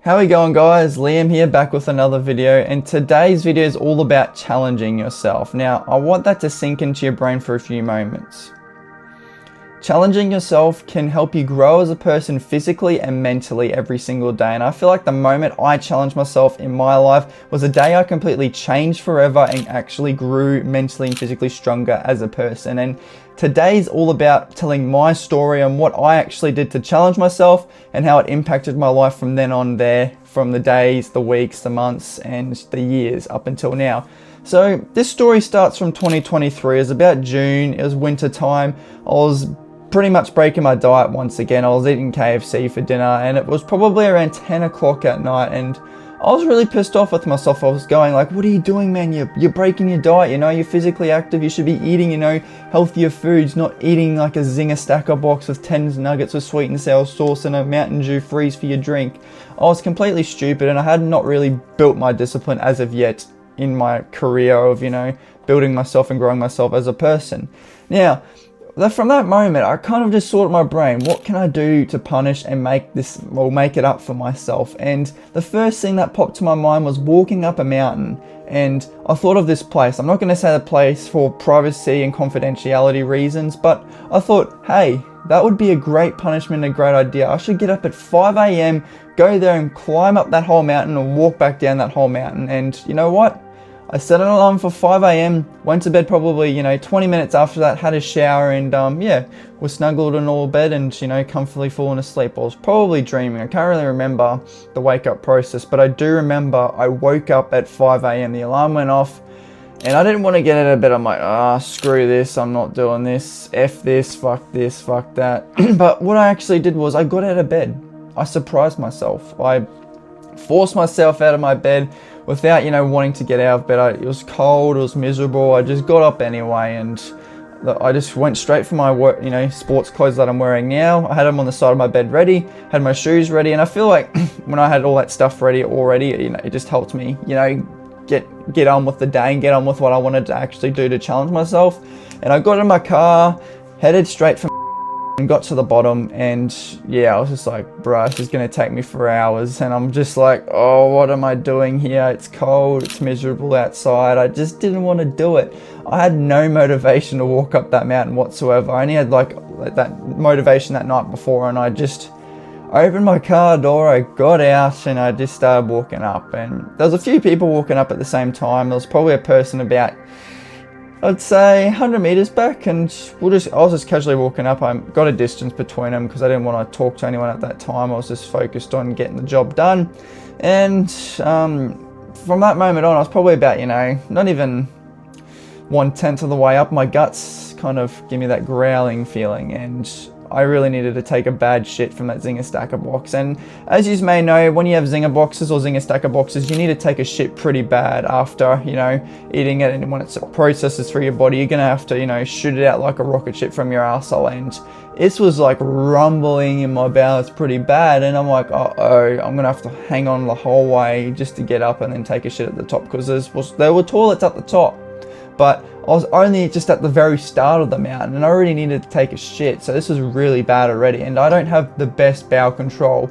How we going, guys? Liam here, back with another video, and today's video is all about challenging yourself. Now, I want that to sink into your brain for a few moments. Challenging yourself can help you grow as a person physically and mentally every single day, and I feel like the moment I challenged myself in my life was a day I completely changed forever and actually grew mentally and physically stronger as a person. And today's all about telling my story and what I actually did to challenge myself and how it impacted my life from then on there, from the days, the weeks, the months, and the years up until now. So this story starts from 2023. It was about June. It was winter time. I was pretty much breaking my diet once again. I was eating KFC for dinner, and it was probably around 10 o'clock at night, and I was really pissed off with myself. I was going like, what are you doing, man? You're breaking your diet, you know, you're physically active. You should be eating, you know, healthier foods, not eating like a Zinger Stacker box with 10 nuggets with sweet and sour sauce and a Mountain Dew freeze for your drink. I was completely stupid, and I had not really built my discipline as of yet in my career of, you know, building myself and growing myself as a person. Now, from that moment, I kind of just thought in my brain, what can I do to punish and make it up for myself? And the first thing that popped to my mind was walking up a mountain. And I thought of this place. I'm not going to say the place for privacy and confidentiality reasons, but I thought, hey, that would be a great punishment and a great idea. I should get up at 5 a.m., go there and climb up that whole mountain and walk back down that whole mountain. And you know what? I set an alarm for 5 a.m, went to bed probably, 20 minutes after that, had a shower, and was snuggled in all bed and, comfortably falling asleep. I was probably dreaming. I can't really remember the wake up process, but I do remember I woke up at 5 a.m. The alarm went off, and I didn't want to get out of bed. I'm like, screw this, I'm not doing this, F this, fuck that. But what I actually did was I got out of bed. I surprised myself. I forced myself out of my bed without, wanting to get out of bed. It was cold, it was miserable. I just got up anyway, and I just went straight for my work, sports clothes that I'm wearing now. I had them on the side of my bed ready, had my shoes ready, and I feel like when I had all that stuff ready already, it just helped me, get on with the day and get on with what I wanted to actually do to challenge myself. And I got in my car, headed straight for and got to the bottom, and I was just like, bruh, this is gonna take me for hours. And I'm just like, oh, what am I doing here? It's cold, it's miserable outside. I just didn't want to do it. I had no motivation to walk up that mountain whatsoever. I only had like that motivation that night before, and I opened my car door, I got out, and I just started walking up. And there was a few people walking up at the same time. There was probably a person about, I'd say 100 meters back, and I was just casually walking up. I got a distance between them because I didn't want to talk to anyone at that time. I was just focused on getting the job done. And from that moment on, I was probably about, not even 1/10 of the way up. My guts kind of give me that growling feeling, and I really needed to take a bad shit from that Zinger Stacker box. And as you may know, when you have Zinger boxes or Zinger Stacker boxes, you need to take a shit pretty bad after, eating it. And when it processes through your body, you're going to have to, shoot it out like a rocket ship from your arsehole. And this was like rumbling in my bowels pretty bad. And I'm like, uh-oh, I'm going to have to hang on the whole way just to get up and then take a shit at the top, because there were toilets at the top. But I was only just at the very start of the mountain, and I already needed to take a shit. So this was really bad already. And I don't have the best bowel control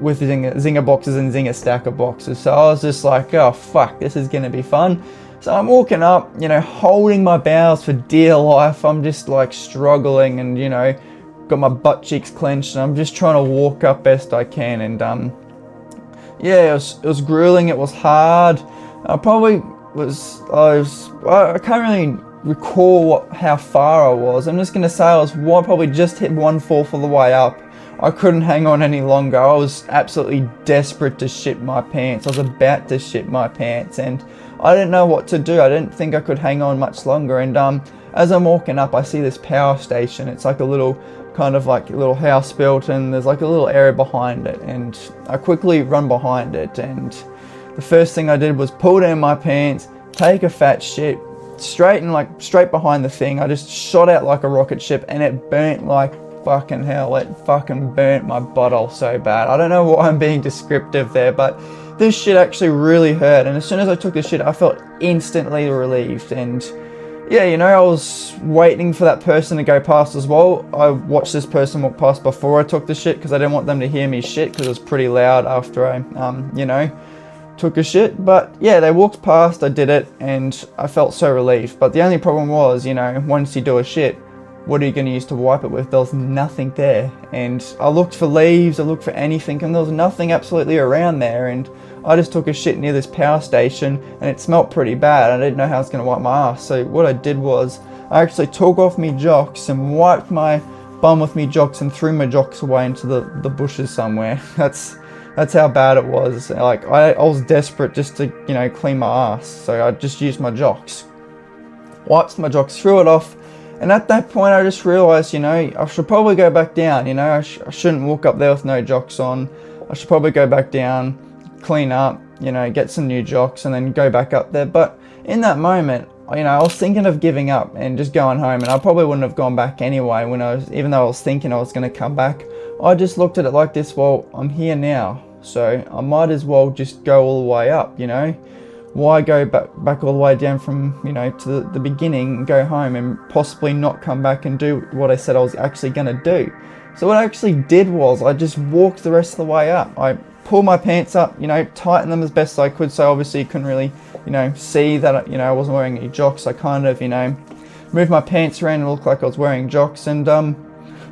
with Zinger boxes and Zinger Stacker boxes. So I was just like, oh, fuck, this is going to be fun. So I'm walking up, holding my bowels for dear life. I'm just like struggling and, got my butt cheeks clenched, and I'm just trying to walk up best I can. And it was grueling. It was hard. I can't really recall how far I was. I'm just going to say I was probably just hit 1/4 of the way up. I couldn't hang on any longer. I was absolutely desperate to shit my pants. I was about to shit my pants, and I didn't know what to do. I didn't think I could hang on much longer. And as I'm walking up, I see this power station. It's like a little little house built, and there's like a little area behind it. And I quickly run behind it, and the first thing I did was pull down my pants, take a fat shit, straight behind the thing. I just shot out like a rocket ship, and it burnt like fucking hell. It fucking burnt my butthole so bad. I don't know why I'm being descriptive there, but this shit actually really hurt. And as soon as I took the shit, I felt instantly relieved. And yeah, you know, I was waiting for that person to go past as well. I watched this person walk past before I took the shit because I didn't want them to hear me shit because it was pretty loud after I, you know, took a shit. But yeah, they walked past, I did it, and I felt so relieved. But the only problem was, you know, once you do a shit, what are you going to use to wipe it with? There was nothing there. And I looked for leaves, I looked for anything, and there was nothing absolutely around there. And I just took a shit near this power station, and it smelt pretty bad. I didn't know how I was going to wipe my ass. So what I did was, I actually took off me jocks and wiped my bum with me jocks and threw my jocks away into the bushes somewhere. That's how bad it was. Like, I was desperate just to, you know, clean my ass. So I just used my jocks. Wiped my jocks, threw it off. And at that point, I just realized, you know, I should probably go back down. You know, I shouldn't walk up there with no jocks on. I should probably go back down, clean up, you know, get some new jocks, and then go back up there. But in that moment, you know, I was thinking of giving up and just going home, and I probably wouldn't have gone back anyway. Even though I was thinking I was going to come back, I just looked at it like this: well, I'm here now, so I might as well just go all the way up. You know, why go back all the way down from, you know, to the beginning and go home and possibly not come back and do what I said I was actually going to do? So what I actually did was I just walked the rest of the way up. I pulled my pants up, you know, tightened them as best I could, so obviously you couldn't really, you know, see that, you know, I wasn't wearing any jocks. I kind of, you know, moved my pants around and looked like I was wearing jocks, and I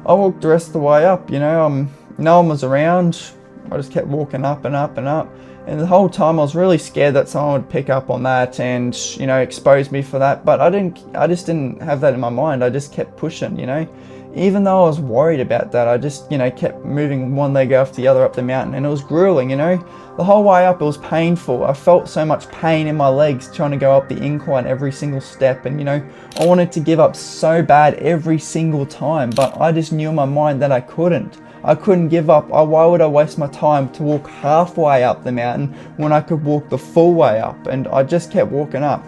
walked the rest of the way up. You know, no one was around. I just kept walking up and up and up. And the whole time I was really scared that someone would pick up on that and, you know, expose me for that. But I just didn't have that in my mind. I just kept pushing, you know. Even though I was worried about that, I just, you know, kept moving one leg after the other up the mountain, and it was grueling, you know. The whole way up, it was painful. I felt so much pain in my legs trying to go up the incline every single step. And, you know, I wanted to give up so bad every single time, but I just knew in my mind that I couldn't. I couldn't give up. Why would I waste my time to walk halfway up the mountain when I could walk the full way up? And I just kept walking up.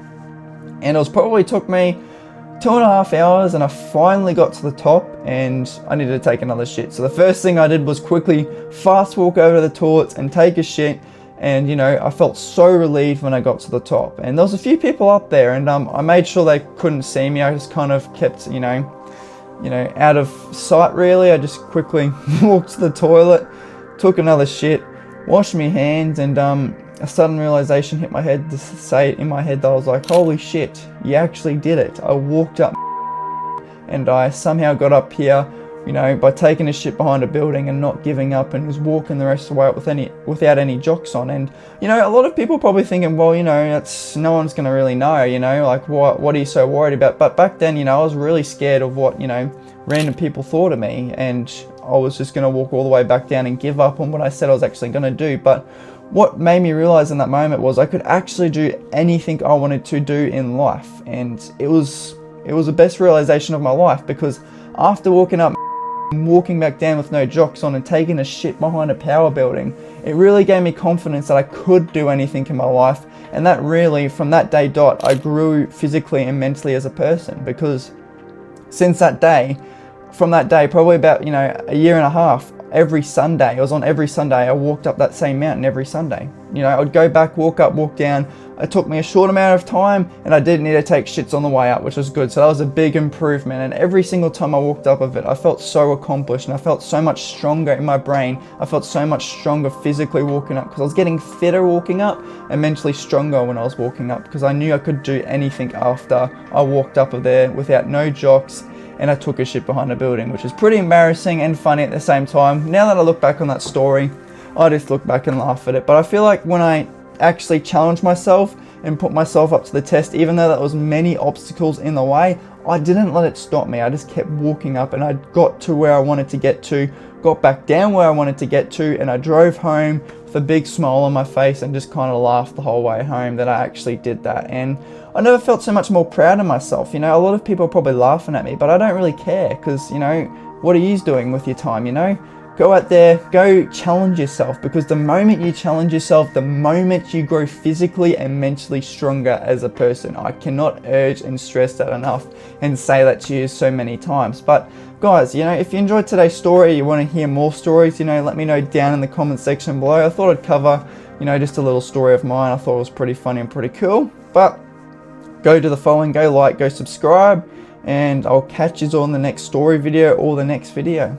And probably took me 2.5 hours, and I finally got to the top, and I needed to take another shit. So the first thing I did was quickly fast walk over to the toilets and take a shit. And, you know, I felt so relieved when I got to the top. And there was a few people up there, and I made sure they couldn't see me. I just kind of kept, you know, out of sight really. I just quickly walked to the toilet, took another shit, washed my hands, and a sudden realization hit my head to say it in my head that I was like, holy shit, you actually did it. I walked up and I somehow got up here, you know, by taking a shit behind a building and not giving up, and was walking the rest of the way up without any jocks on. And, you know, a lot of people probably thinking, well, you know, no one's going to really know, you know, like what are you so worried about? But back then, you know, I was really scared of what, you know, random people thought of me, and I was just going to walk all the way back down and give up on what I said I was actually going to do. But what made me realize in that moment was I could actually do anything I wanted to do in life. And it was the best realization of my life, because after walking up and walking back down with no jocks on and taking a shit behind a power building, it really gave me confidence that I could do anything in my life. And that really, from that day dot, I grew physically and mentally as a person, because since that day, from that day, probably about, you know, a year and a half, every Sunday, I walked up that same mountain every Sunday. You know, I'd go back, walk up, walk down. It took me a short amount of time, and I didn't need to take shits on the way up, which was good. So that was a big improvement. And every single time I walked up of it, I felt so accomplished, and I felt so much stronger in my brain. I felt so much stronger physically walking up, because I was getting fitter walking up and mentally stronger when I was walking up, because I knew I could do anything after I walked up of there without no jocks. And I took a shit behind a building, which is pretty embarrassing and funny at the same time. Now that I look back on that story, I just look back and laugh at it. But I feel like when I actually challenged myself and put myself up to the test, even though there was many obstacles in the way, I didn't let it stop me. I just kept walking up, and I got to where I wanted to get to, got back down where I wanted to get to, and I drove home with a big smile on my face and just kind of laughed the whole way home that I actually did that. And I never felt so much more proud of myself. You know, a lot of people are probably laughing at me, but I don't really care, because, you know, what are you doing with your time, you know? Go out there, go challenge yourself, because the moment you challenge yourself, the moment you grow physically and mentally stronger as a person. I cannot urge and stress that enough and say that to you so many times. But guys, you know, if you enjoyed today's story, you want to hear more stories, you know, let me know down in the comment section below. I thought I'd cover, you know, just a little story of mine. I thought it was pretty funny and pretty cool. But go to the following, go like, go subscribe, and I'll catch you all in the next story video or the next video.